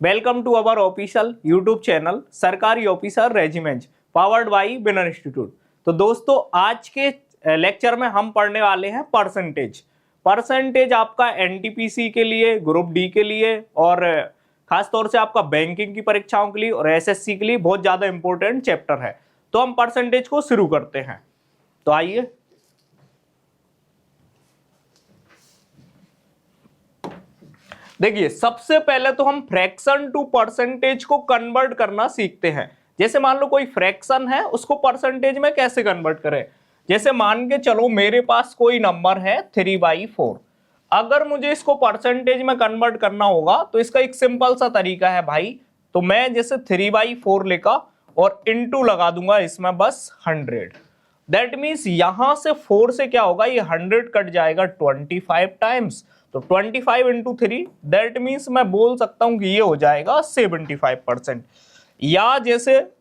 Welcome to our official YouTube channel सरकारी officer regiment powered by winner institute. तो दोस्तों आज के लेक्चर में हम पढ़ने वाले हैं परसेंटेज आपका एनटीपीसी के लिए, ग्रुप डी के लिए और खास तौर से आपका बैंकिंग की परीक्षाओं के लिए और एसएससी के लिए बहुत ज्यादा इंपॉर्टेंट चैप्टर है। तो हम परसेंटेज को शुरू करते हैं। तो आइए देखिए, सबसे पहले तो हम फ्रैक्शन टू परसेंटेज को कन्वर्ट करना सीखते हैं। जैसे मान लो कोई फ्रैक्शन है, उसको परसेंटेज में कैसे कन्वर्ट करें। जैसे मान के चलो मेरे पास कोई नंबर है 3/4। अगर मुझे इसको परसेंटेज में कन्वर्ट करना होगा तो इसका एक सिंपल सा तरीका है भाई। तो मैं जैसे 3/4 लिखा और इंटू लगा दूंगा इसमें बस 100। दैट मीन्स यहां से 4 से क्या होगा, ये 100 कट जाएगा 25 टाइम्स। तो 25 इंटू 3 दैट मीन्स मैं बोल सकता हूं कि ये हो जाएगा 75%। या जैसे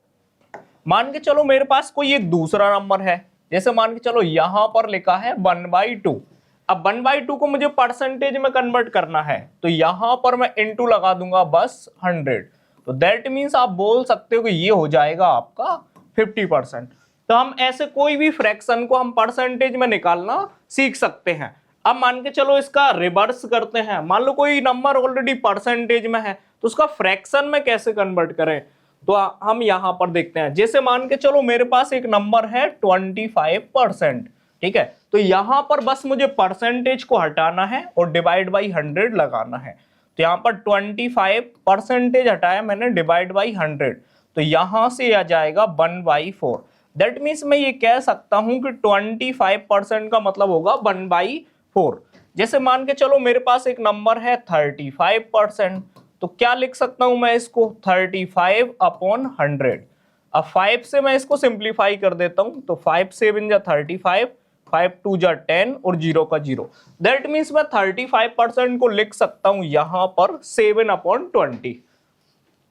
मान के चलो मेरे पास कोई एक दूसरा नंबर है, जैसे मान के चलो यहां पर लिखा है 1/2। अब 1/2 को मुझे परसेंटेज में कन्वर्ट करना है तो यहां पर मैं इंटू लगा दूंगा बस 100। तो दैट मीन्स आप बोल सकते हो कि ये हो जाएगा आपका 50%। तो हम ऐसे कोई भी फ्रैक्शन को हम परसेंटेज में निकालना सीख सकते हैं। अब मान के चलो इसका रिवर्स करते हैं। मान लो कोई नंबर ऑलरेडी परसेंटेज में है तो उसका फ्रैक्शन में कैसे कन्वर्ट करें, तो हम यहां पर देखते हैं। जैसे मान के चलो मेरे पास एक नंबर है 25%, ठीक है। तो यहां पर बस मुझे परसेंटेज को हटाना है और डिवाइड बाई 100 लगाना है। तो यहां पर 25% हटाया मैंने, डिवाइड बाई 100, तो यहां से आ जाएगा 1/4। दैट मीन्स मैं ये कह सकता हूं कि 25% का मतलब होगा 1/4। जैसे मान के चलो मेरे पास एक नंबर है 35%, तो क्या लिख सकता हूं मैं इसको 35/100। अब 5 से मैं इसको सिंप्लीफाई कर देता हूं, तो 5 7 जा 35, 5 2 जा 10 और 0 का 0। दैट मीन्स मैं 35% को लिख सकता हूं यहां पर 7/20।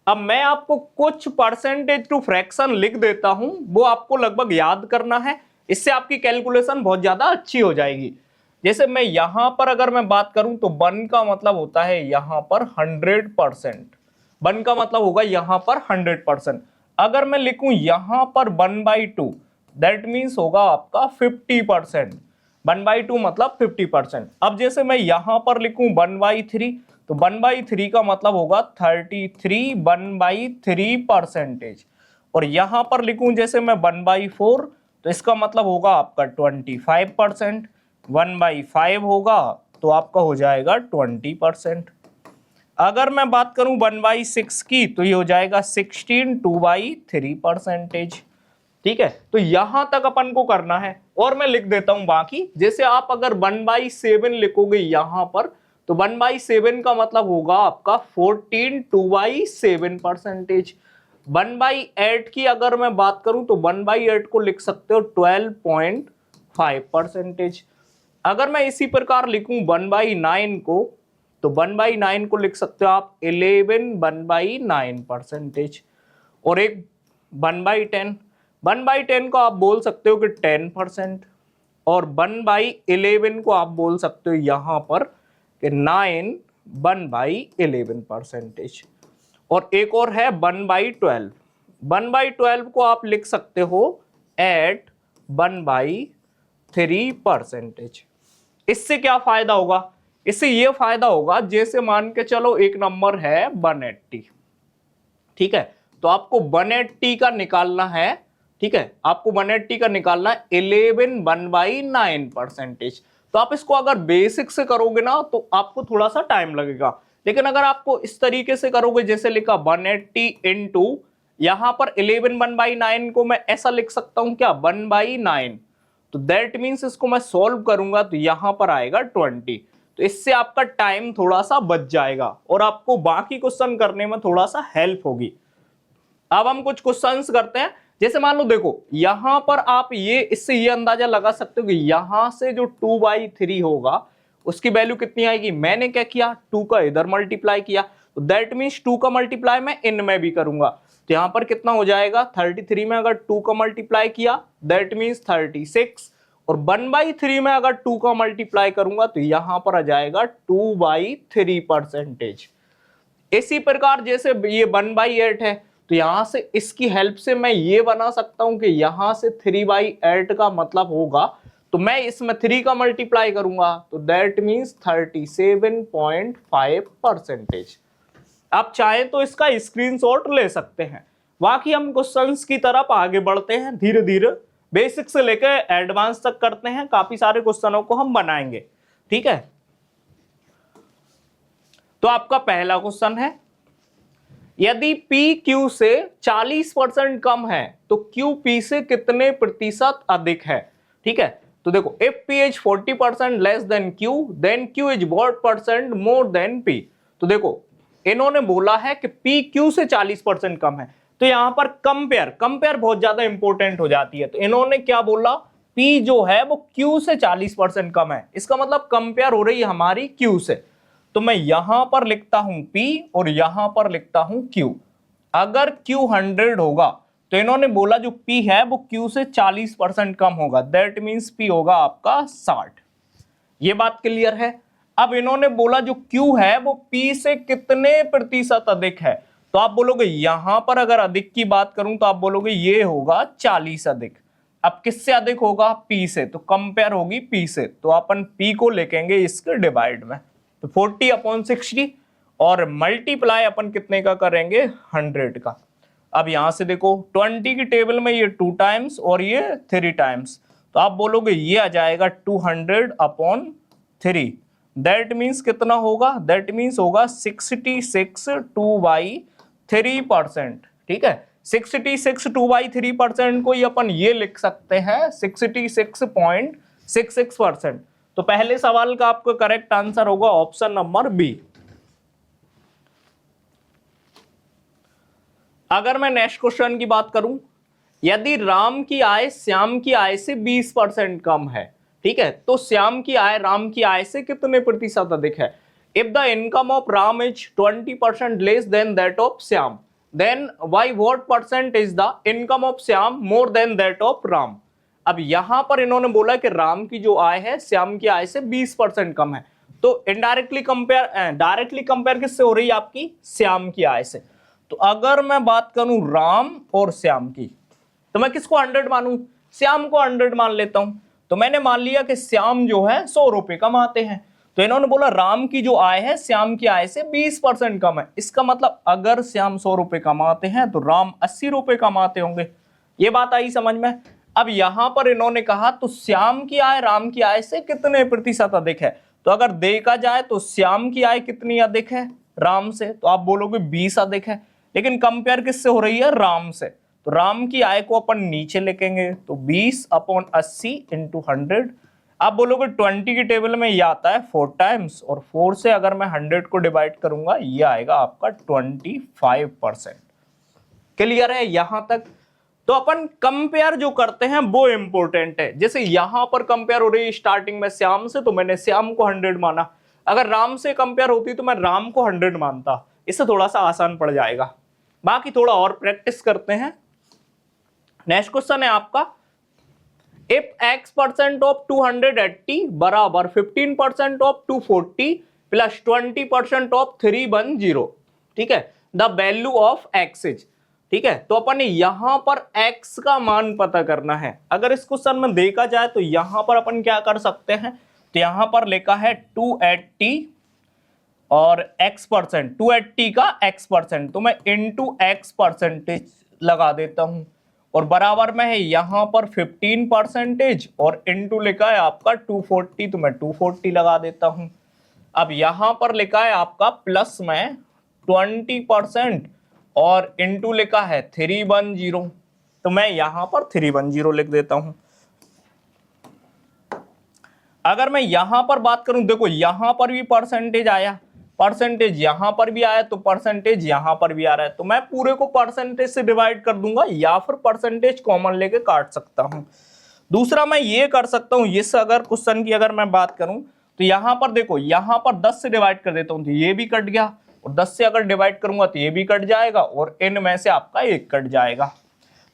अब मैं आपको कुछ परसेंटेज टू फ्रैक्शन लिख देता हूं, वो आपको लगभग याद करना है। इससे आपकी कैलकुलेशन बहुत ज्यादा अच्छी हो जाएगी। जैसे मैं यहां पर अगर मैं बात करूं तो 1 का मतलब होता है यहां पर 100%। 1 का मतलब होगा यहां पर 100%। अगर मैं लिखूं यहां पर 1/2 दैट मीन्स होगा आपका 50%। 1/2 मतलब 50%। अब जैसे मैं यहां पर लिखूं 1/3 तो 1/3 का मतलब होगा 33 1/3%। और यहां पर लिखूं जैसे मैं 1/4 तो इसका मतलब होगा आपका 25%। 1/5 होगा तो आपका हो जाएगा 20%। अगर मैं बात करूं 1/6 की तो ये हो जाएगा 16 2/3%। ठीक है, तो यहां तक अपन को करना है और मैं लिख देता हूं बाकी। जैसे आप अगर 1/7 लिखोगे यहां पर तो 1/7 का मतलब होगा आपका 14 2/7%। 1/8 की अगर मैं बात करूं तो 1/8 को लिख सकते हो 12.5%। अगर मैं इसी प्रकार लिखूं 1/9 को तो 1/9 को लिख सकते हो आप 11 1/9%। और एक 1/10, 1/10 को आप बोल सकते हो कि 10%। और 1/11 को आप बोल सकते हो यहां पर कि 9 1/11%। और एक और है 1/12। 1/12 को आप लिख सकते हो 8 1/3%। इससे क्या फायदा होगा, इससे ये फायदा होगा जैसे मान के चलो एक नंबर है 180, ठीक है। तो आपको 180 का निकालना है, ठीक है, आपको 180 का निकालना है 11 1/9%। तो आप इसको अगर बेसिक से करोगे ना तो आपको थोड़ा सा टाइम लगेगा। लेकिन अगर आपको इस तरीके से करोगे जैसे लिखा 180 इंटू यहां पर 11 1/9 को मैं ऐसा लिख सकता हूं क्या 1/9। तो दैट मीन्स इसको मैं सॉल्व करूंगा तो यहां पर आएगा 20। तो इससे आपका टाइम थोड़ा सा बच जाएगा और आपको बाकी क्वेश्चन करने में थोड़ा सा हेल्प होगी। अब हम कुछ क्वेश्चंस करते हैं। जैसे मान लो देखो यहां पर आप ये इससे ये अंदाजा लगा सकते हो कि यहां से जो 2/3 होगा उसकी वैल्यू कितनी आएगी। मैंने क्या किया 2 का इधर मल्टीप्लाई किया, तो दैट मीन्स 2 का मल्टीप्लाई मैं इनमें भी करूंगा। तो यहां पर कितना हो जाएगा 33 में अगर 2 का मल्टीप्लाई किया दैट मीन्स 36 और 1/3 में अगर 2 का मल्टीप्लाई करूंगा तो यहां पर आ जाएगा 2/3%। इसी प्रकार जैसे ये 1/8 है तो यहां से इसकी हेल्प से मैं ये बना सकता हूं कि यहां से 3/8 का मतलब होगा, तो मैं इसमें 3 का मल्टीप्लाई करूंगा तो दैट मीन्स 37.5%। आप चाहें तो इसका स्क्रीनशॉट ले सकते हैं। बाकी हम क्वेश्चंस की तरफ आगे बढ़ते हैं धीरे धीरे, बेसिक से लेकर एडवांस तक करते हैं, काफी सारे क्वेश्चनों को हम बनाएंगे। ठीक है, तो आपका पहला क्वेश्चन है, यदि P Q से 40% कम है तो Q P से कितने प्रतिशत अधिक है। ठीक है, तो देखो if P is 40% less than Q then Q is what percent more than P। तो देखो इन्होंने बोला है कि P Q से 40% कम है, तो यहां पर कंपेयर बहुत ज्यादा इंपॉर्टेंट हो जाती है। तो इन्होंने क्या बोला, P जो है वो Q से 40% कम है, इसका मतलब कंपेयर हो रही है हमारी Q से। तो मैं यहां पर लिखता हूं P और यहां पर लिखता हूं Q। अगर Q 100 होगा तो इन्होंने बोला जो P है वो Q से 40% कम होगा, दैट मीन्स P होगा आपका 60। ये बात क्लियर है। अब इन्होंने बोला जो Q है वो P से कितने प्रतिशत अधिक है, तो आप बोलोगे यहां पर अगर अधिक की बात करूं तो आप बोलोगे ये होगा 40 अधिक। अब किससे अधिक होगा, P से, तो कंपेयर होगी P से, तो अपन P को लिखेंगे इसके डिवाइड में, तो 40/60 और मल्टीप्लाई अपन कितने का करेंगे, 100 का। अब यहां से देखो 20 की टेबल में ये 2 टाइम्स और ये 3 टाइम्स, तो आप बोलोगे ये आ जाएगा 200/3, दैट मीन्स कितना होगा, दैट मीन्स होगा 66 2/3%। ठीक है, 66 2/3% को ही अपन ये लिख सकते हैं 66.66%। तो पहले सवाल का आपका करेक्ट आंसर होगा ऑप्शन नंबर बी। अगर मैं नेक्स्ट क्वेश्चन की बात करूं, यदि राम की आय श्याम की आय से 20% कम है, ठीक है, तो श्याम की आय राम की आय से कितने प्रतिशत अधिक है। If the income of Ram is 20% less than that of Shyam, then by what percent is the income of Shyam more than that of Ram. अब यहां पर इन्होंने बोला कि राम की जो आय है श्याम की आय से 20% कम है, तो डायरेक्टली कंपेयर किससे हो रही है, आपकी श्याम की आय से। तो अगर मैं बात करूं राम और श्याम की, तो मैं किसको 100 मानूं, श्याम को 100 मान लेता हूं। तो मैंने मान लिया कि श्याम जो है 100 रुपए कमाते हैं, तो इन्होंने बोला राम की जो आय है श्याम की आय से 20% कम है, इसका मतलब अगर श्याम 100 रुपए कमाते हैं तो राम 80 रुपए कमाते होंगे। ये बात आई समझ में। अब यहां पर इन्होंने कहा तो श्याम की आय राम की आय से कितने प्रतिशत अधिक है, तो अगर देखा जाए तो श्याम की आय कितनी अधिक है राम से, तो आप बोलोगे 20 अधिक है, लेकिन कंपेयर किससे हो रही है, राम से। तो राम की आय को अपन नीचे लिखेंगे, तो 20/80 × 100। आप बोलोगे 20 की टेबल में ये आता है 4 टाइम्स, और 4 से अगर मैं 100 को डिवाइड करूंगा ये आएगा आपका 25%। क्लियर है यहां तक। तो अपन कंपेयर जो करते हैं वो इंपॉर्टेंट है। जैसे यहां पर कंपेयर हो रही है स्टार्टिंग में श्याम से, तो मैंने श्याम को 100 माना। अगर राम से कंपेयर होती तो मैं राम को 100 मानता, इससे थोड़ा सा आसान पड़ जाएगा। बाकी थोड़ा और प्रैक्टिस करते हैं। नेक्स्ट क्वेश्चन है आपका, इफ x% ऑफ 280 बराबर 15% ऑफ 240 प्लस 20% ऑफ 310, ठीक है, the value of x is. ठीक है, तो अपन ने यहां पर x का मान पता करना है। अगर इस क्वेश्चन में देखा जाए तो यहां पर अपन क्या कर सकते हैं, तो यहां पर लिखा है 280 और x%, 280 का x%, तो मैं इंटू x% लगा देता हूं, और बराबर में है यहां पर 15% और इंटू लिखा है आपका 240, तो मैं 240 लगा देता हूं। अब यहां पर लिखा है आपका प्लस में 20% और इंटू लिखा है 310, तो मैं यहां पर 310 लिख देता हूं। अगर मैं यहां पर बात करूं, देखो यहां पर भी परसेंटेज आया, परसेंटेज यहां पर भी आया, तो परसेंटेज यहां पर भी आ रहा है, तो मैं पूरे को परसेंटेज से डिवाइड कर दूंगा, या फिर परसेंटेज कॉमन लेके काट सकता हूं। दूसरा मैं ये कर सकता हूं, इस अगर क्वेश्चन की अगर मैं बात करूं तो यहां पर देखो, यहां पर 10 से डिवाइड कर देता हूं तो ये भी कट गया, और 10 से अगर डिवाइड करूंगा तो ये भी कट जाएगा, और इनमें से आपका एक कट जाएगा,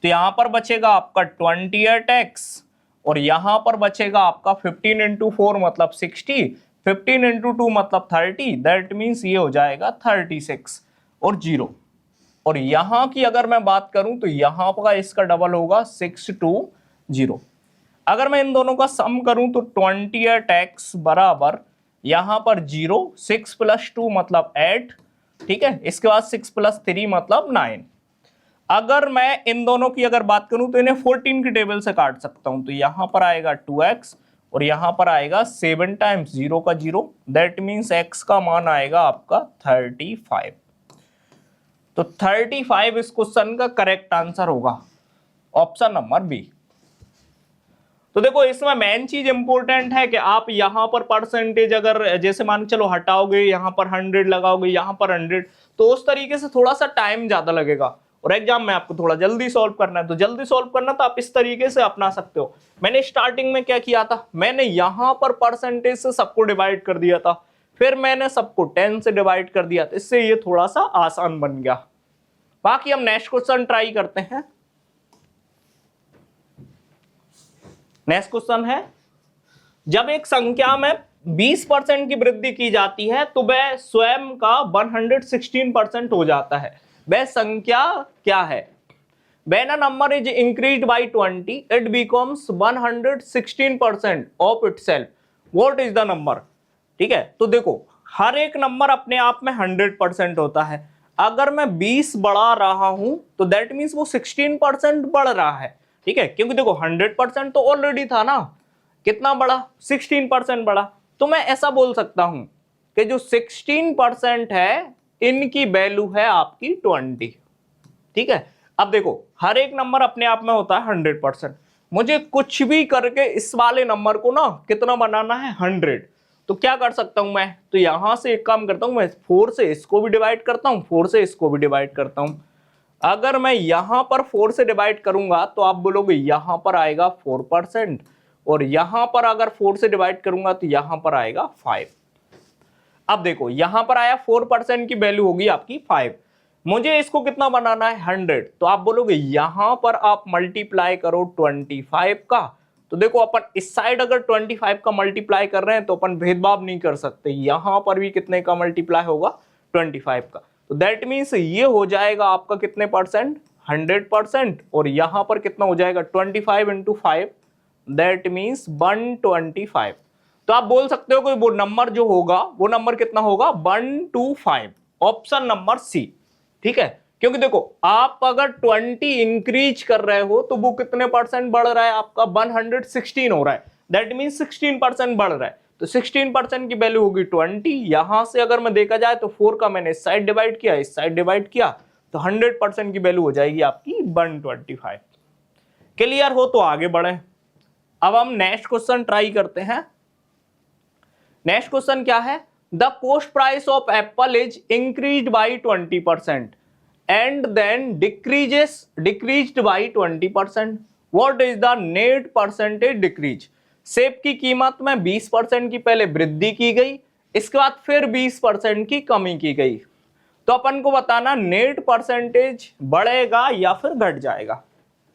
तो यहां पर बचेगा आपका 28x और यहां पर बचेगा आपका 15 इंटू 4 मतलब 60, 15 इंटू 2 मतलब 30, दैट मीन्स ये हो जाएगा 36 और 0। और यहां की अगर मैं बात करूं तो यहां पर इसका डबल होगा 620। अगर मैं इन दोनों का सम करूं तो 28x बराबर यहां पर 0, 6 + 2 मतलब 8, ठीक है, इसके बाद 6 + 3 मतलब 9। अगर मैं इन दोनों की अगर बात करूं तो इन्हें 14 की टेबल से काट सकता हूं, तो यहां पर आएगा 2x और यहां पर आएगा 7 टाइम्स 0 का 0, दैट मीन्स x का मान आएगा आपका 35। तो 35 इस क्वेश्चन का करेक्ट आंसर होगा, ऑप्शन नंबर बी। तो देखो इसमें मेन चीज इंपॉर्टेंट है कि आप यहां पर परसेंटेज अगर जैसे मान चलो हटाओगे, यहां पर 100 लगाओगे, यहां पर 100, तो उस तरीके से थोड़ा सा टाइम ज्यादा लगेगा और एग्जाम में आपको थोड़ा जल्दी सॉल्व करना है। तो जल्दी सॉल्व करना तो आप इस तरीके से अपना सकते हो। मैंने स्टार्टिंग में क्या किया था, मैंने यहां पर परसेंटेज से सबको डिवाइड कर दिया था, फिर मैंने सबको 10 से डिवाइड कर दिया था, इससे ये थोड़ा सा आसान बन गया। बाकी हम नेक्स्ट क्वेश्चन ट्राई करते हैं। नेक्स्ट क्वेश्चन है, जब एक संख्या में 20% की वृद्धि की जाती है तो वह स्वयं का 116% हो जाता है, वह संख्या क्या है? When a number is increased by 20, it becomes 116% of itself. What is the number? ठीक है, तो देखो हर एक नंबर अपने आप में 100% होता है। अगर मैं 20 बढ़ा रहा हूं तो दैट मीन्स वो 16% बढ़ रहा है, ठीक है, क्योंकि देखो 100% तो ऑलरेडी था ना, कितना बढ़ा, 16% बढ़ा। तो मैं ऐसा बोल सकता हूं कि जो 16% है इनकी वैल्यू है आपकी 20, ठीक है। अब देखो हर एक नंबर अपने आप में होता है 100%, मुझे कुछ भी करके इस वाले नंबर को ना कितना बनाना है, 100। तो क्या कर सकता हूं मैं, तो यहां से एक काम करता हूं, मैं 4 से इसको भी डिवाइड करता हूं, 4 से इसको भी डिवाइड करता हूं। अगर मैं यहां पर 4 से डिवाइड करूंगा तो आप बोलोगे यहां पर आएगा 4%, और यहां पर अगर 4 से डिवाइड करूंगा तो यहां पर आएगा 5। अब देखो यहां पर आया 4% की वैल्यू होगी आपकी 5, मुझे इसको कितना बनाना है, 100। तो आप बोलोगे यहां पर आप मल्टीप्लाई करो 25 का। तो देखो अपन इस साइड अगर 25 का मल्टीप्लाई कर रहे हैं तो अपन भेदभाव नहीं कर सकते, यहां पर भी कितने का मल्टीप्लाई होगा, 25 का। तो दैट मीन्स ये हो जाएगा आपका कितने परसेंट, 100%, और यहां पर कितना हो जाएगा 25 × 5, दैट मीन्स 125। तो आप बोल सकते हो कि वो नंबर जो होगा वो नंबर कितना होगा, 125, ऑप्शन नंबर सी, ठीक है। क्योंकि देखो आप अगर 20 इंक्रीज कर रहे हो तो वो कितने परसेंट बढ़ रहा है, आपका 116 हो रहा है, दैट मीन्स 16% बढ़ रहा है। तो 16% की वैल्यू होगी 20। यहां से अगर मैं देखा जाए तो 4 का मैंने इस साइड डिवाइड किया, इस साइड डिवाइड किया, तो 100% की वैल्यू हो जाएगी आपकी 125। क्लियर हो तो आगे बढ़े। अब हम नेक्स्ट क्वेश्चन ट्राई करते हैं। नेक्स्ट क्वेश्चन क्या है, the cost price of Apple is increased by 20% and then decreased by 20%. What is the net percentage decrease? सेब की कीमत में 20% की पहले वृद्धि की गई, इसके बाद फिर 20% की कमी की गई। तो अपन को बताना नेट परसेंटेज बढ़ेगा या फिर घट जाएगा।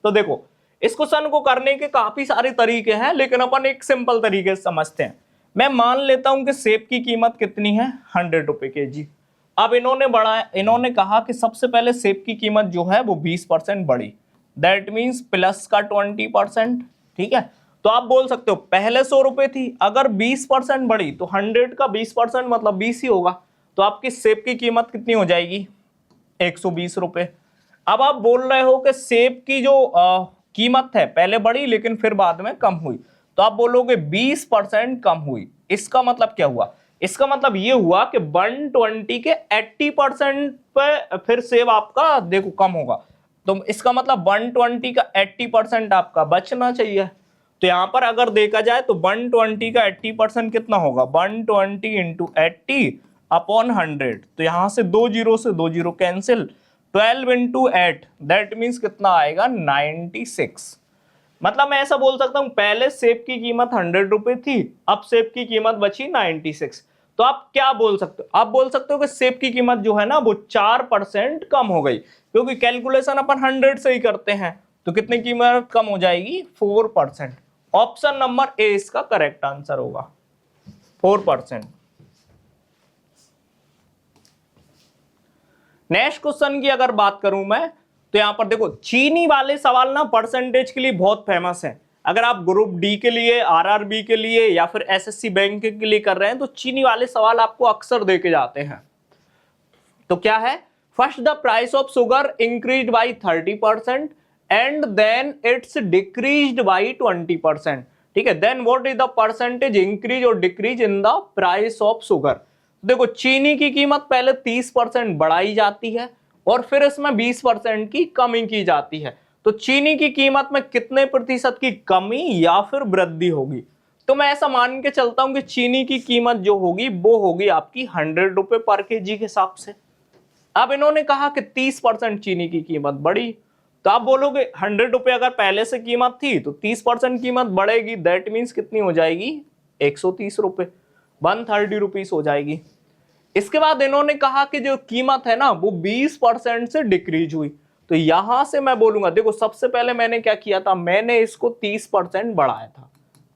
तो देखो इस क्वेश्चन को करने के काफी सारे तरीके हैं, लेकिन अपन एक सिंपल तरीके से समझते हैं। मैं मान लेता हूं कि सेब की कीमत कितनी है, 100 रुपए केजी। अब इन्होंने कहा कि सबसे पहले सेब की कीमत जो है वो 20% बढ़ी, दैट मीन्स प्लस का 20%, ठीक है। तो आप बोल सकते हो पहले 100 रुपए थी, अगर 20% बढ़ी तो 100 का 20% मतलब 20 ही होगा, तो आपकी सेब की कीमत कितनी हो जाएगी, 120 रुपए। अब आप बोल रहे हो कि सेब की जो कीमत है पहले बढ़ी लेकिन फिर बाद में कम हुई, तो आप बोलोगे 20% कम हुई। इसका मतलब क्या हुआ, इसका मतलब ये हुआ कि 120 के 80% पे फिर सेब आपका देखो कम होगा, तो इसका मतलब 120 का 80% आपका बचना चाहिए। तो यहां पर अगर देखा जाए तो 120 का 80% कितना होगा, 120 × 80 अपॉन 100। तो यहां से 2 जीरो से 2 जीरो कैंसिल, 12 × 8 दैट मीन्स कितना आएगा, 96। मतलब मैं ऐसा बोल सकता हूं पहले सेब की कीमत 100 रुपए थी, अब सेब की कीमत बची 96। तो आप क्या बोल सकते हो, आप बोल सकते हो कि सेब की कीमत जो है ना वो 4% कम हो गई, क्योंकि कैलकुलेशन अपन 100 से ही करते हैं। तो कितनी कीमत कम हो जाएगी, 4%, ऑप्शन नंबर ए इसका करेक्ट आंसर होगा, 4%। नेक्स्ट क्वेश्चन की अगर बात करूं मैं, तो यहां पर देखो चीनी वाले सवाल ना परसेंटेज के लिए बहुत फेमस है। अगर आप ग्रुप डी के लिए, आरआरबी के लिए या फिर एसएससी बैंक के लिए कर रहे हैं तो चीनी वाले सवाल आपको अक्सर देके जाते हैं। तो क्या है, first the price of sugar increase by 30% and then it's decreased by 20%। ठीक है, then what is the percentage increase और decrease in the price of sugar. देखो चीनी की कीमत पहले 30% बढ़ाई जाती है और फिर इसमें 20% की कमी की जाती है। तो चीनी की कीमत में कितने प्रतिशत की कमी या फिर वृद्धि होगी? तो मैं ऐसा मान के चलता हूं कि चीनी की कीमत जो होगी वो होगी आपकी 100 रुपए पर केजी के हिसाब से। अब इन्होंने कहा कि 30% चीनी की कीमत बढ़ी, तो आप बोलोगे 100 रुपए अगर पहले से कीमत थी तो 30% कीमत बढ़ेगी, दैट मीन्स कितनी हो जाएगी, 130 रुपए, 130 रुपीस हो जाएगी। इसके बाद इन्होंने कहा कि जो कीमत है ना वो 20% से डिक्रीज हुई, तो यहां से मैं बोलूंगा, देखो सबसे पहले मैंने क्या किया था, मैंने इसको 30% बढ़ाया था,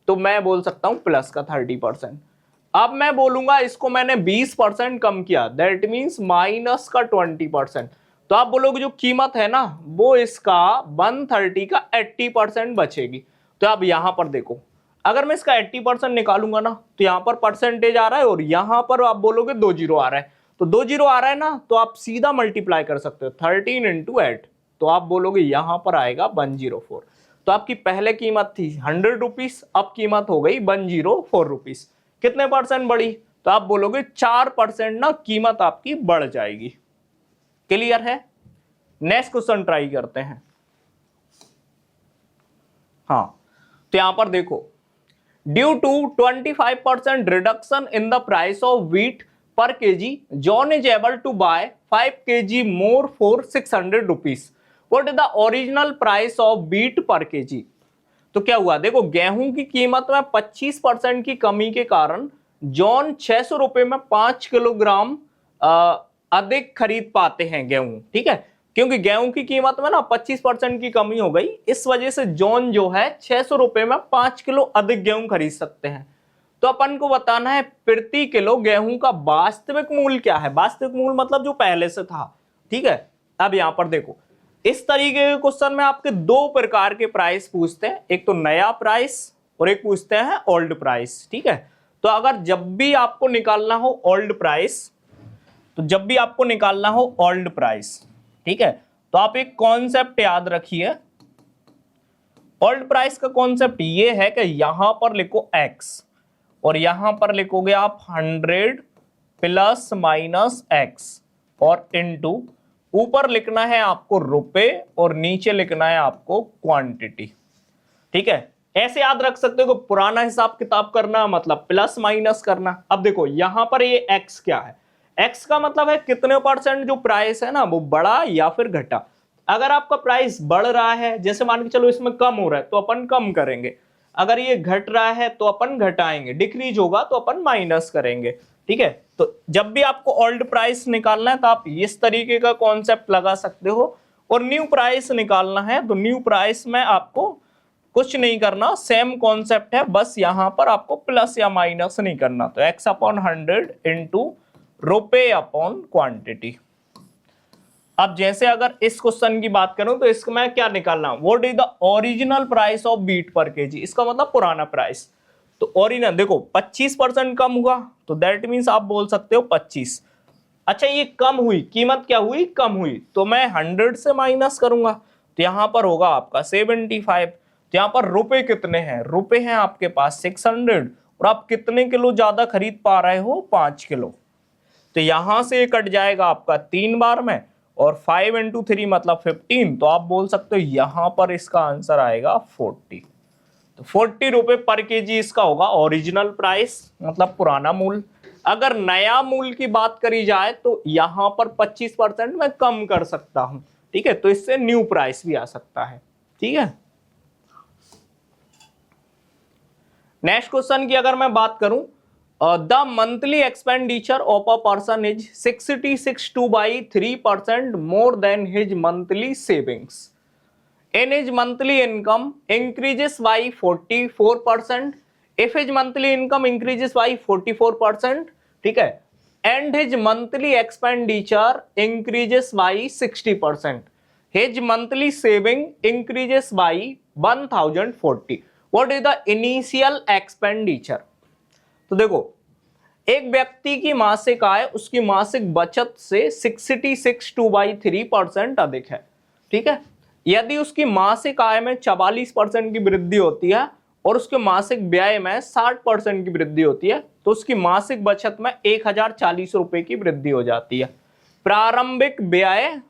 तो मैं बोल सकता हूं प्लस का 30%। अब मैं बोलूंगा इसको मैंने 20% कम किया, दैट मीन्स माइनस का 20%। तो आप बोलोगे जो कीमत है ना वो इसका 130 का 80% बचेगी। तो अब यहां पर देखो, अगर मैं इसका 80% निकालूंगा ना तो यहां पर परसेंटेज आ रहा है और यहां पर आप बोलोगे 2 जीरो आ रहा है, तो 2 जीरो आ रहा है ना तो आप सीधा मल्टीप्लाई कर सकते हो 13 इंटू 8, तो आप बोलोगे यहां पर आएगा 104। तो आपकी पहले कीमत थी 100 रुपीस, अब कीमत हो गई 104 रुपीस। कितने परसेंट बढ़ी? तो आप बोलोगे 4% ना कीमत आपकी बढ़ जाएगी। क्लियर है? नेक्स्ट क्वेश्चन ट्राई करते हैं। हाँ, तो यहां पर देखो, due to 25% reduction in the price of wheat per KG, John is able to buy 5 kg more for 600 rupees. What is the original price of wheat per KG? तो क्या हुआ, देखो गेहूं की कीमत में 25% की कमी के कारण जॉन 600 रुपए में 5 किलोग्राम अधिक खरीद पाते हैं गेहूं। ठीक है, क्योंकि गेहूं की कीमत में ना 25% की कमी हो गई, इस वजह से जॉन जो है 600 रुपए में 5 किलो अधिक गेहूं खरीद सकते हैं। तो अपन को बताना है प्रति किलो गेहूं का वास्तविक मूल्य क्या है। वास्तविक मूल्य मतलब जो पहले से था। ठीक है, अब यहां पर देखो, इस तरीके के क्वेश्चन में आपके 2 प्रकार के प्राइस पूछते हैं, एक तो नया प्राइस और एक पूछते हैं ओल्ड प्राइस। ठीक है, तो अगर जब भी आपको निकालना हो ओल्ड प्राइस, तो जब भी आपको निकालना हो ओल्ड प्राइस, ठीक है, तो आप एक कॉन्सेप्ट याद रखिए। ओल्ड प्राइस का कॉन्सेप्ट ये है कि यहां पर लिखो x और यहां पर लिखोगे आप 100 प्लस माइनस x और इनटू, ऊपर लिखना है आपको रुपए और नीचे लिखना है आपको क्वांटिटी। ठीक है, ऐसे याद रख सकते हो, पुराना हिसाब किताब करना मतलब प्लस माइनस करना। अब देखो यहां पर ये x क्या है, x का मतलब है कितने परसेंट जो प्राइस है ना वो बढ़ा या फिर घटा। अगर आपका प्राइस बढ़ रहा है, जैसे मान के चलो इसमें कम हो रहा है तो अपन कम करेंगे, अगर ये घट रहा है तो अपन घटाएंगे, डिक्रीज होगा तो अपन माइनस करेंगे। ठीक है, तो जब भी आपको ओल्ड प्राइस निकालना है तो आप इस तरीके का कॉन्सेप्ट लगा सकते हो, और न्यू प्राइस निकालना है तो न्यू प्राइस में आपको कुछ नहीं करना, सेम कॉन्सेप्ट है, बस यहां पर आपको प्लस या माइनस नहीं करना। तो x अपॉन 100 इंटू रुपए अपॉन क्वांटिटी। अब जैसे अगर इस क्वेश्चन की बात करूं तो इसमें क्या निकालना, what is the original price of wheat per KG, इसका मतलब पुराना प्राइस। तो ओरिजिनल देखो 25% कम हुआ तो दैट मींस आप बोल सकते हो 25। अच्छा ये कम हुई, कीमत क्या हुई, कम हुई, तो मैं 100 से माइनस करूंगा तो यहां पर होगा आपका 75। तो यहां पर रुपए कितने हैं, रुपए हैं आपके पास 600 और आप कितने किलो ज्यादा खरीद पा रहे हो, 5 किलो। तो यहां से कट जाएगा आपका 3 बार में और 5 इंटू 3 मतलब 15, तो आप बोल सकते हो यहां पर इसका आंसर आएगा 40। तो 40 रुपए पर केजी इसका होगा ओरिजिनल प्राइस मतलब पुराना मूल्य। अगर नया मूल्य की बात करी जाए तो यहां पर 25% मैं कम कर सकता हूं। ठीक है, तो इससे न्यू प्राइस भी आ सकता है। ठीक है, नेक्स्ट क्वेश्चन की अगर मैं बात करूं, the monthly expenditure of a person is 66 by 3% more than his monthly savings. in his monthly income increases by 44%, if his monthly income increases by 44%, ठीक है, and his monthly expenditure increases by 60%, his monthly saving increases by 1040, what is the initial expenditure? तो देखो, एक व्यक्ति की मासिक आय उसकी मासिक बचत से 66.2/3% अधिक है, ठीक है। यदि उसकी मासिक आय में 44% की वृद्धि होती है और उसके मासिक व्यय में 60% की वृद्धि होती है तो उसकी मासिक बचत में 1040 रुपए की वृद्धि हो जाती है। प्रारंभिक व्यय,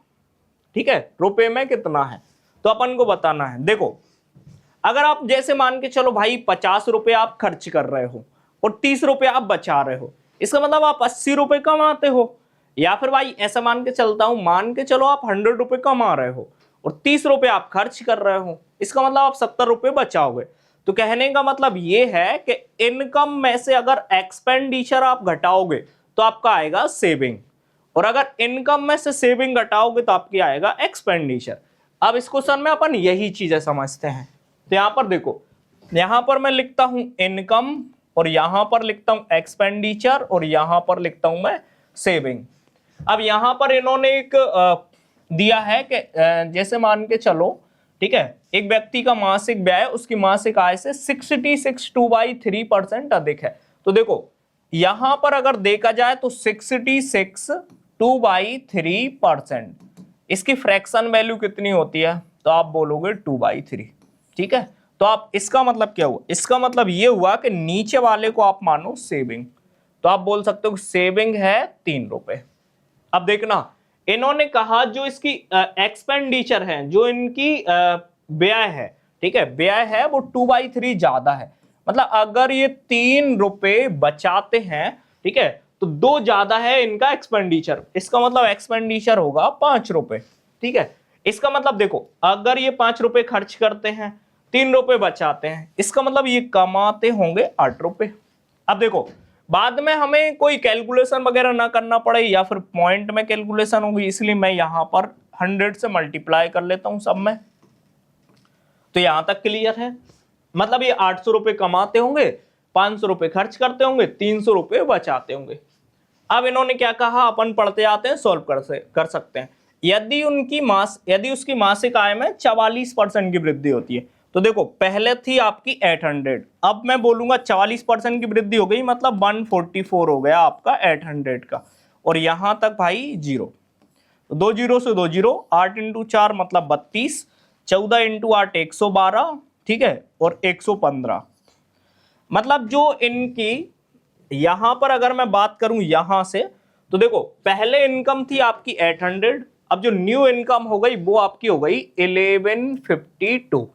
ठीक है, रुपए में कितना है तो अपन को बताना है। देखो, अगर आप जैसे मान के चलो भाई 50 रुपए आप खर्च कर रहे हो और 30 रुपए आप बचा रहे हो, इसका मतलब आप 80 रुपए कमाते हो। या फिर भाई ऐसा मान के चलता हूं, मान के चलो आप 100 रुपए कमा रहे हो और 30 रुपए आप खर्च कर रहे हो, इसका मतलब आप 70 रुपए बचाओगे। तो कहने का मतलब ये है कि इनकम में से अगर एक्सपेंडिचर आप घटाओगे तो आपका आएगा सेविंग, और अगर इनकम में से सेविंग घटाओगे तो आपकी आएगा एक्सपेंडिचर। अब इस क्वेश्चन में अपन यही चीजें समझते हैं। तो यहां पर देखो, यहां पर मैं लिखता हूं इनकम और यहां पर लिखता हूं एक्सपेंडिचर और यहां पर लिखता हूं मैं सेविंग। अब यहां पर इन्होंने एक दिया है कि जैसे मान के चलो, ठीक है, एक व्यक्ति का मासिक व्यय उसकी मासिक आय से 66.2/3% अधिक है। तो देखो यहां पर अगर देखा जाए तो 66.2/3%, इसकी फ्रैक्शन वैल्यू कितनी होती है तो आप बोलोगे 2/3, ठीक है। तो आप इसका मतलब क्या हुआ, इसका मतलब ये हुआ कि नीचे वाले को आप मानो सेविंग, तो आप बोल सकते हो सेविंग है 3 रुपए। अब देखना, इन्होंने कहा जो इसकी एक्सपेंडिचर है, जो इनकी व्यय है, ठीक है, व्यय है वो 2/3 ज्यादा है। मतलब अगर ये 3 रुपए बचाते हैं, ठीक है, तो 2 ज्यादा है इनका एक्सपेंडिचर, इसका मतलब एक्सपेंडिचर होगा 5 रुपए, ठीक है। इसका मतलब देखो, अगर ये 5 रुपए खर्च करते हैं, 3 रुपए बचाते हैं, इसका मतलब ये कमाते होंगे 8 रुपए। अब देखो, बाद में हमें कोई कैलकुलेशन वगैरह ना करना पड़े या फिर पॉइंट में कैलकुलेशन होगी, इसलिए मैं यहां पर 100 से मल्टीप्लाई कर लेता हूं सब में। तो यहां तक क्लियर है, मतलब ये 800 रुपए कमाते होंगे, 500 रुपए खर्च करते होंगे, 300 रुपए बचाते होंगे। अब इन्होंने क्या कहा, अपन पढ़ते आते हैं, सॉल्व कर सकते हैं। यदि उसकी मासिक आय में 44% की वृद्धि होती है, तो देखो पहले थी आपकी 800, अब मैं बोलूंगा 40% की वृद्धि हो गई, मतलब 144 हो गया आपका 800 का, और यहां तक भाई 0, तो 2 जीरो से 2 जीरो, 8 × 4 मतलब 32, 14 × 8 112, ठीक है, और 115। मतलब जो इनकी यहां पर अगर मैं बात करूं यहां से, तो देखो पहले इनकम थी आपकी 800, अब जो न्यू इनकम हो गई वो आपकी हो गई 1152।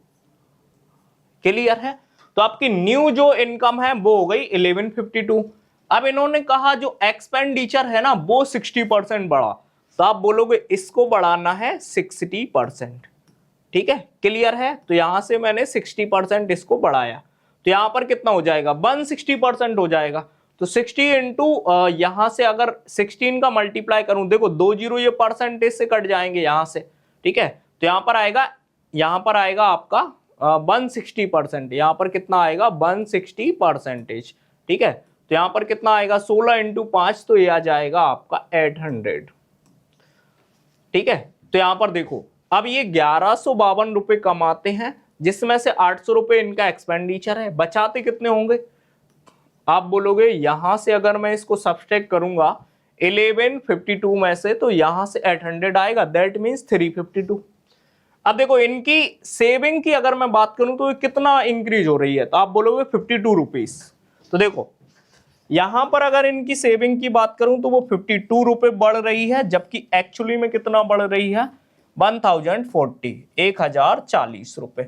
क्लियर है, तो आपकी न्यू जो इनकम है वो हो गई 1152। अब इन्होंने कहा जो एक्सपेंडिचर है ना वो 60% बढ़ा, तो आप बोलोगे इसको बढ़ाना है 60%, ठीक है, क्लियर है। तो यहां से मैंने 60% इसको बढ़ाया, तो यहां पर कितना हो जाएगा, 160% हो जाएगा। तो 60 इंटू यहां से अगर 16 का मल्टीप्लाई करूं, देखो 2 जीरो ये परसेंटेज से कट जाएंगे यहां से, ठीक है, तो यहां पर आएगा आपका 160%, यहां पर कितना आएगा 160%, ठीक है। तो यहां पर कितना आएगा 16 इंटू 5, तो ये आ जाएगा आपका 800, ठीक है। तो यहां पर देखो, अब ये 1152 रुपए कमाते हैं, जिसमें से 800 रुपए इनका एक्सपेंडिचर है, बचाते कितने होंगे, आप बोलोगे यहां से अगर मैं इसको सब्सट्रैक्ट करूंगा 1152 में से, तो यहां से 800 आएगा, दैट मींस 352। अब देखो इनकी सेविंग की अगर मैं बात करूं तो कितना इंक्रीज हो रही है, तो आप बोलोगे 52 रुपीज। तो देखो यहां पर अगर इनकी सेविंग की बात करूं तो वो 52 रुपए बढ़ रही है, जबकि एक्चुअली में कितना बढ़ रही है 1040 रुपए।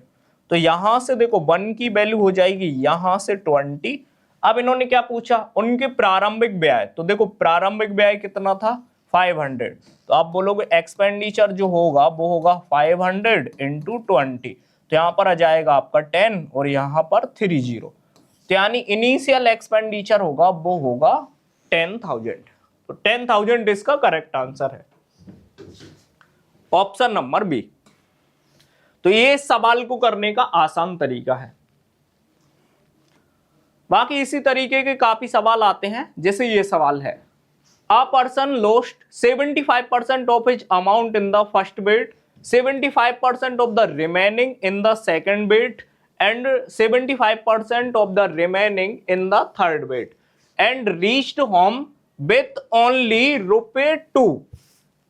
तो यहां से देखो 1 की वैल्यू हो जाएगी यहां से 20। अब इन्होंने क्या पूछा, उनके प्रारंभिक व्यय, तो देखो प्रारंभिक व्यय कितना था 500, तो आप बोलोगे एक्सपेंडिचर जो होगा वो होगा 500 इंटू 20, तो यहां पर आ जाएगा आपका 10 और यहां पर 30, तो यानी इनिशियल एक्सपेंडिचर होगा वो होगा 10,000। तो 10,000 इसका करेक्ट आंसर है, ऑप्शन नंबर बी। तो ये इस सवाल को करने का आसान तरीका है। बाकी इसी तरीके के काफी सवाल आते हैं, जैसे ये सवाल है, a person lost 75% of his amount in the first bet, 75% of the remaining in the second bet and 75% of the remaining in the third bet and reached home with only ₹2।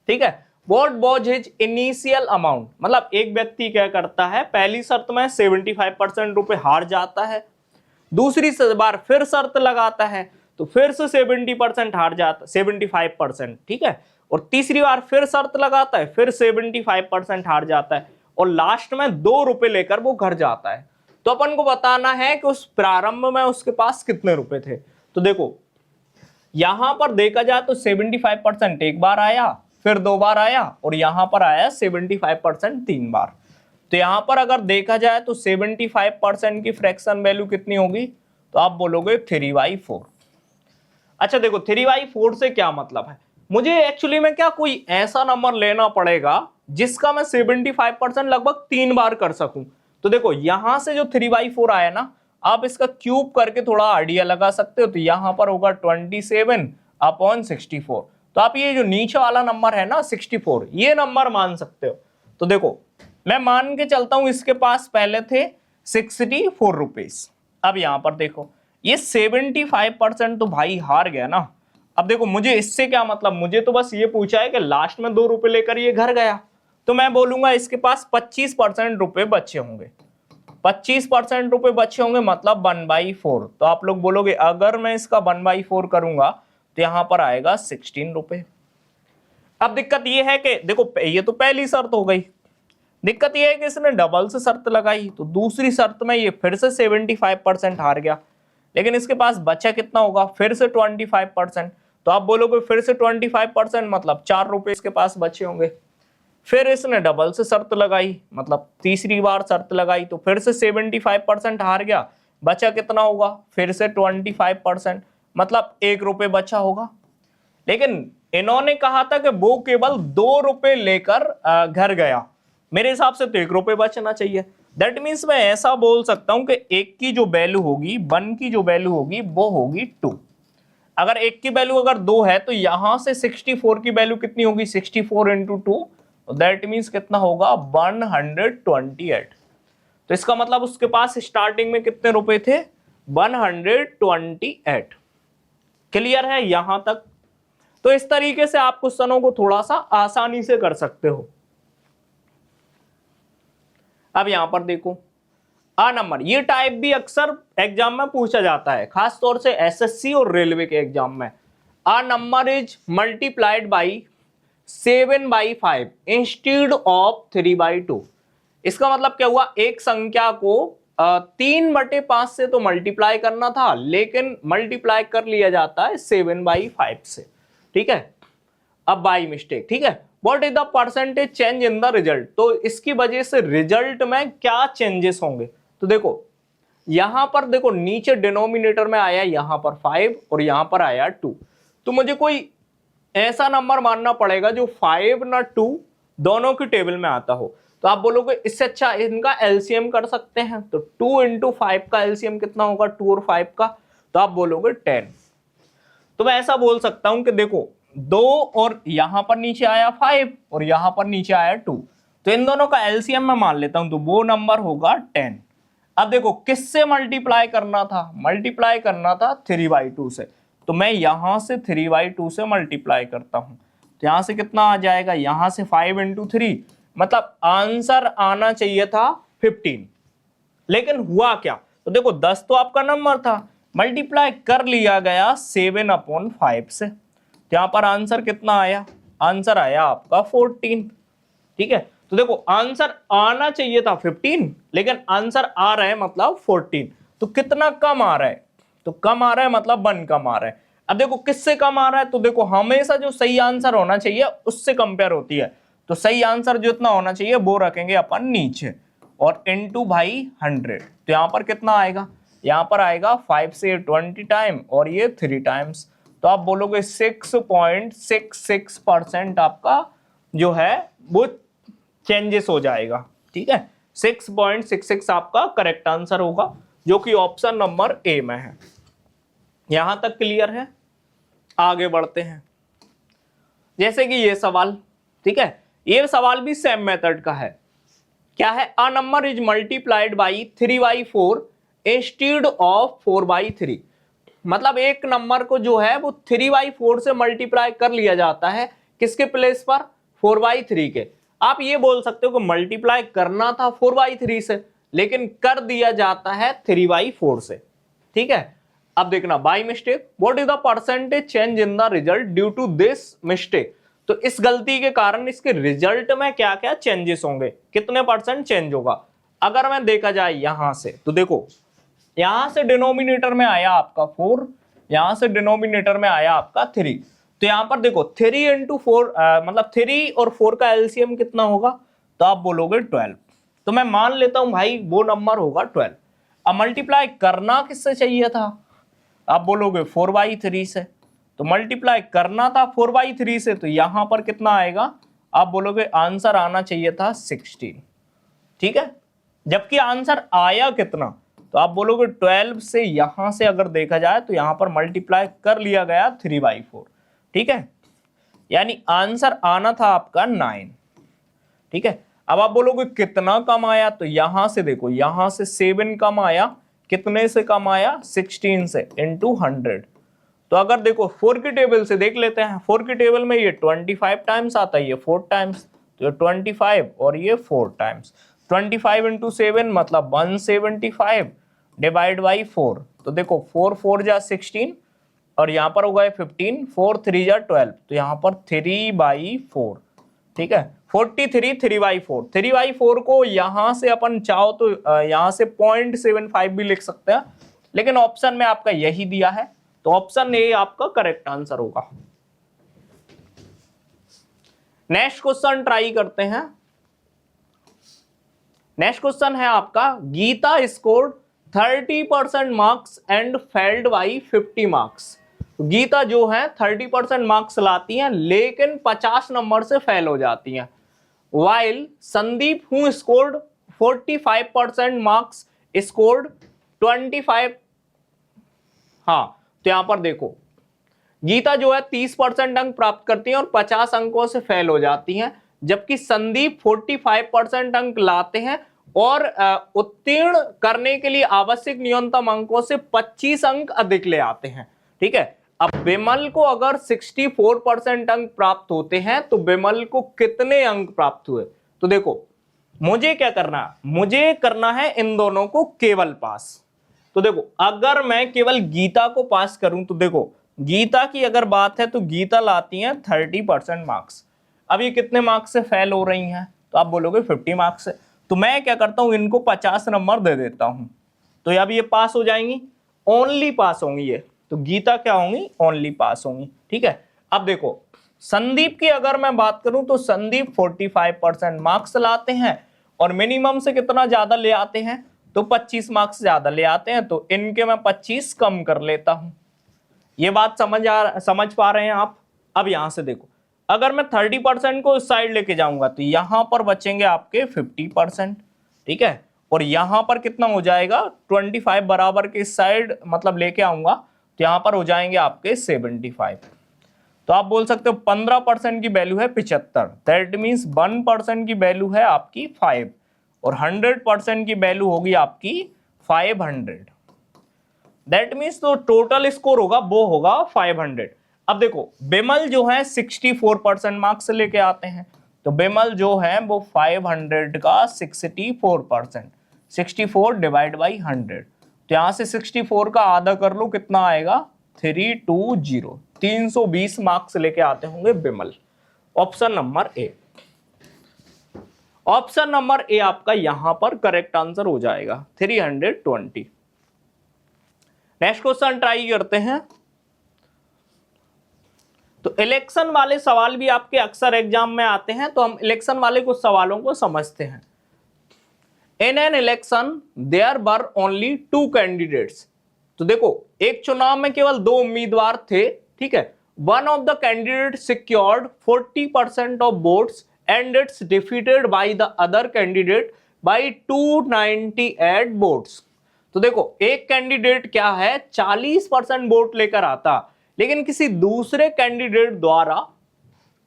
ठीक है, what was his initial amount, मतलब एक व्यक्ति क्या करता है, पहली शर्त में 75% रुपए हार जाता है, दूसरी बार फिर शर्त लगाता है तो फिर से 70% हार जाता, 75%, ठीक है, और तीसरी बार फिर शर्त लगाता है, फिर 75% हार जाता है, और लास्ट में ₹2 लेकर वो घर जाता है। तो अपन को बताना है कि उस प्रारंभ में उसके पास कितने रुपए थे। तो देखो यहां पर देखा जाए तो 75% एक बार आया, फिर 2 बार आया, और यहां पर आया 75% 3 बार। तो यहां पर अगर देखा जाए तो 75% की फ्रैक्शन वैल्यू कितनी होगी, तो आप बोलोगे 3/4। अच्छा देखो 3/4 से क्या मतलब है, मुझे एक्चुअली में क्या कोई ऐसा नंबर लेना पड़ेगा जिसका मैं 75% लगभग 3 बार कर सकूं। तो देखो यहां से जो 3/4 आया ना, आप इसका क्यूब करके थोड़ा आइडिया लगा सकते हो, तो यहां पर होगा 27/64। तो आप ये जो नीचे वाला नंबर है ना 64, ये नंबर मान सकते हो। तो देखो मैं मान के चलता हूं इसके पास पहले थे 64 रुपीज। अब यहां पर देखो ये 75% तो भाई हार गया ना। अब देखो मुझे इससे क्या मतलब, मुझे तो बस ये पूछा है कि लास्ट में 2 रुपए लेकर ये घर गया, तो मैं बोलूंगा इसके पास 25% रुपए बचे होंगे। 25% रुपए बचे होंगे मतलब 1/4। तो आप लोग बोलोगे अगर मैं इसका 1/4 करूंगा तो यहां पर आएगा 16 रुपए। अब दिक्कत ये है कि देखो ये तो पहली शर्त हो गई, दिक्कत ये है कि इसने डबल से शर्त लगाई, तो दूसरी शर्त में ये फिर से 75% हार गया, लेकिन इसके पास बचा कितना होगा, फिर से 25%। तो आप बोलोगे फिर से 25% मतलब 4 रुपए इसके पास बचे होंगे। फिर इसने डबल से शर्त लगाई, मतलब तीसरी बार शर्त लगाई, तो फिर से 75% हार गया, बचा कितना होगा, फिर से 25% मतलब 1 रुपए बचा होगा। लेकिन इन्होंने कहा था कि वो केवल 2 रुपए लेकर घर गया, मेरे हिसाब से तो 1 रुपए बचना चाहिए। दैट मीन्स मैं ऐसा बोल सकता हूं कि 1 की जो वैल्यू होगी, 1 की जो वैल्यू होगी वो होगी 2। अगर 1 की वैल्यू अगर 2 है तो यहां से 64 की वैल्यू कितनी होगी, 64 × 2, दैट मीन्स कितना होगा 128। तो इसका मतलब उसके पास स्टार्टिंग में कितने रुपए थे, 128। क्लियर है यहां तक। तो इस तरीके से आप क्वेश्चनों को थोड़ा सा आसानी से कर सकते हो। अब यहां पर देखो आ नंबर, ये टाइप भी अक्सर एग्जाम में पूछा जाता है, खास तौर से एसएससी और रेलवे के एग्जाम में। A number is multiplied by 7/5 instead of 3/2। इसका मतलब क्या हुआ, एक संख्या को 3/5 से तो मल्टीप्लाई करना था, लेकिन मल्टीप्लाई कर लिया जाता है 7/5 से, ठीक है, अब बाई मिस्टेक, ठीक है। What is the percentage change in the result, तो इसकी वजह से रिजल्ट में क्या चेंजेस होंगे। तो देखो यहां पर देखो नीचे डिनोमिनेटर में आया यहां पर 5 और यहां पर आया 2, तो मुझे कोई ऐसा नंबर मानना पड़ेगा जो 5 ना 2 दोनों की टेबल में आता हो। तो आप बोलोगे इससे अच्छा इनका एलसीएम कर सकते हैं, तो 2 × 5 का एलसीएम कितना होगा, 2 और 5 का, तो आप बोलोगे 10। तो मैं ऐसा बोल सकता हूं कि देखो 2 और यहां पर नीचे आया 5 और यहां पर नीचे आया 2, तो इन दोनों का एलसीएम मैं मान लेता हूं, तो वो नंबर होगा 10। अब देखो किससे मल्टीप्लाई करना था, मल्टीप्लाई करना था 3/2 से, तो मैं यहां से 3/2 से मल्टीप्लाई करता हूं, तो यहां से कितना आ जाएगा, यहां से 5 × 3, मतलब आंसर आना चाहिए था 15। लेकिन हुआ क्या, तो देखो 10 तो आपका नंबर था, मल्टीप्लाई कर लिया गया 7/5 से, तो यहां पर आंसर कितना आया, आंसर आया आपका 14, ठीक है। तो देखो आंसर आना चाहिए था 15, लेकिन आंसर आ रहा है मतलब 14, तो कितना कम आ रहा है, तो कम आ रहा है मतलब 1 कम आ रहा है। अब देखो किससे कम आ रहा है, तो देखो हमेशा जो सही आंसर होना चाहिए उससे कंपेयर होती है, तो सही आंसर जो इतना होना चाहिए वो रखेंगे अपन नीचे और इनटू भाई 100, तो यहां पर कितना आएगा, यहां पर आएगा 5 से 20 टाइम और ये 3 टाइम्स, तो आप बोलोगे 6.66% आपका जो है वो चेंजेस हो जाएगा, ठीक है। 6.66 आपका करेक्ट आंसर होगा, जो कि ऑप्शन नंबर ए में है। यहां तक क्लियर है? आगे बढ़ते हैं। जैसे कि ये सवाल, ठीक है, ये सवाल भी सेम मेथड का है। क्या है? A number is multiplied by 3/4 instead of 4/3। मतलब एक नंबर को जो है वो 3/4 से मल्टीप्लाई कर लिया जाता है, किसके प्लेस पर? 4/3 के। आप ये बोल सकते हो कि मल्टीप्लाई करना था 4/3 से, लेकिन कर दिया जाता है 3/4 से। ठीक है, अब देखना, by mistake what is the percentage change in the result due to this mistake. तो इस गलती के कारण इसके रिजल्ट में क्या क्या चेंजेस होंगे, कितने परसेंट चेंज होगा। अगर मैं देखा जाए यहां से, तो देखो यहां से डिनोमिनेटर में आया आपका 4, यहां से डिनोमिनेटर में आया आपका 3। तो यहां पर देखो 3 × 4 मतलब 3 और 4 का एलसीएम कितना होगा, तो आप बोलोगे 12। तो मैं मान लेता हूं भाई वो नंबर होगा 12। अब मल्टीप्लाई करना किससे चाहिए था, आप बोलोगे 4/3 से। तो मल्टीप्लाई करना था 4/3 से, तो यहां पर कितना आएगा, आप बोलोगे आंसर आना चाहिए था 16। ठीक है, जबकि आंसर आया कितना, तो आप बोलोगे 12 से। यहां से अगर देखा जाए तो यहां पर मल्टीप्लाई कर लिया गया 3/4। ठीक है, यानी आंसर आना था आपका 9। ठीक है, अब आप बोलोगे कितना कम आया, तो यहां से देखो, यहां से 7 कम आया, कितने से कम आया, 16 से, इंटू 100। तो अगर देखो 4 की टेबल से देख लेते हैं, 4 की टेबल में ये 25 टाइम्स आता है, ये 4 टाइम्स, तो ये 25 और ये 4 टाइम्स। 25 × 7 मतलब 175 डिवाइड बाई 4। तो देखो 4 4 जा 16 और यहाँ पर होगा 15, 4 3 जा 12, तो यहाँ पर 3/4। ठीक है, 43 3/4। 3/4 को यहां से अपन चाहो तो यहां से 0.75 भी लिख सकते हैं, लेकिन ऑप्शन में आपका यही दिया है, तो ऑप्शन ए आपका करेक्ट आंसर होगा। नेक्स्ट क्वेश्चन ट्राई करते हैं। नेक्स्ट क्वेश्चन है आपका, Geeta scored 30% marks and failed by 50 marks. Geeta जो है 30% मार्क्स लाती हैं, लेकिन 50 नंबर से फेल हो जाती हैं। While Sandeep who scored 45% marks scored 25। हाँ, तो यहां पर देखो गीता जो है 30% अंक प्राप्त करती हैं और 50 अंकों से फेल हो जाती हैं, जबकि संदीप 45% अंक लाते हैं और उत्तीर्ण करने के लिए आवश्यक न्यूनतम अंकों से 25 अंक अधिक ले आते हैं। ठीक है, अब बिमल को अगर 64% अंक प्राप्त होते हैं, तो बिमल को कितने अंक प्राप्त हुए। तो देखो मुझे क्या करना है, मुझे करना है इन दोनों को केवल पास। तो देखो अगर मैं केवल गीता को पास करूं, तो देखो गीता की अगर बात है तो गीता लाती हैं 30% मार्क्स। अब ये कितने मार्क्स से फेल हो रही हैं, तो आप बोलोगे 50 मार्क्स से। तो मैं क्या करता हूं, इनको 50 नंबर दे देता हूं, तो अब ये पास हो जाएंगी, ओनली पास होंगी ये। तो गीता क्या होंगी, ओनली पास होंगी। ठीक है, अब देखो संदीप की अगर मैं बात करूं, तो संदीप 45% मार्क्स लाते हैं और मिनिमम से कितना ज्यादा ले आते हैं, तो 25 मार्क्स ज्यादा ले आते हैं, तो इनके मैं 25 कम कर लेता हूं। ये बात समझ पा रहे हैं आप। अब यहां से देखो, अगर मैं 30% को इस साइड लेके जाऊंगा, तो यहां पर बचेंगे आपके 50%। ठीक है, और यहां पर कितना हो जाएगा, 25 बराबर के इस साइड मतलब लेके आऊंगा, तो यहां पर हो जाएंगे आपके 75। तो आप बोल सकते हो 15% की वैल्यू है 75, दैट मीन्स 1% की वैल्यू है आपकी 5 और 100% की वैल्यू होगी आपकी 500। दैट मीन्स तो टोटल स्कोर होगा वो होगा 500। अब देखो बिमल जो है 64% मार्क्स लेके आते हैं, तो बिमल जो है वो 500 का 64%, 64 डिवाइड बाई 100। तो यहां से 64 का आधा कर लो, कितना आएगा 320, 320 मार्क्स लेके आते होंगे Bimal. Option number A, option number A आपका यहां पर करेक्ट आंसर हो जाएगा 320। नेक्स्ट क्वेश्चन ट्राई करते हैं। तो इलेक्शन वाले सवाल भी आपके अक्सर एग्जाम में आते हैं, तो हम इलेक्शन वाले कुछ सवालों को समझते हैं। In an election there were only 2 candidates. तो देखो एक चुनाव में केवल 2 उम्मीदवार थे। ठीक है, one of the candidate secured 40% of votes and it's defeated by the other candidate by 298 votes. तो देखो एक कैंडिडेट क्या है 40% वोट लेकर आता, लेकिन किसी दूसरे कैंडिडेट द्वारा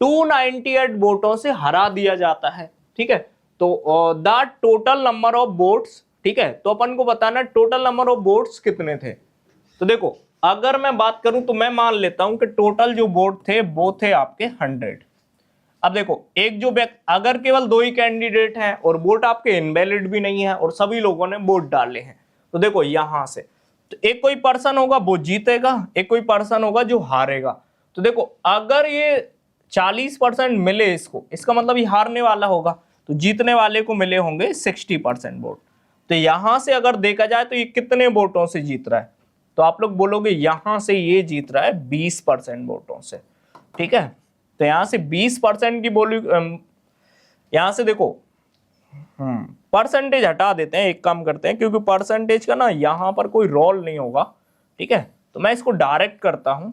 298 वोटों से हरा दिया जाता है। ठीक है, तो the total number of votes, ठीक है, तो अपन को बताना टोटल नंबर ऑफ वोट्स कितने थे। तो देखो अगर मैं बात करूं तो मैं मान लेता हूं कि टोटल जो वोट थे वो थे आपके 100। अब देखो एक जो अगर केवल 2 ही कैंडिडेट हैं और वोट आपके इनवैलिड भी नहीं है और सभी लोगों ने वोट डाले हैं, तो देखो यहां से तो एक कोई पर्सन होगा वो जीतेगा, एक कोई पर्सन होगा जो हारेगा। तो देखो अगर ये 40% मिले इसको, इसका मतलब ये हारने वाला होगा, तो जीतने वाले को मिले होंगे 60% वोट। तो यहां से अगर देखा जाए तो ये कितने वोटों से जीत रहा है, तो आप लोग बोलोगे यहां से ये जीत रहा है 20% वोटों से। ठीक है, तो यहां से 20% की बोली, यहां से देखो परसेंटेज हटा देते हैं, एक काम करते हैं, क्योंकि परसेंटेज का ना यहां पर कोई रोल नहीं होगा। ठीक है, तो मैं इसको डायरेक्ट करता हूं।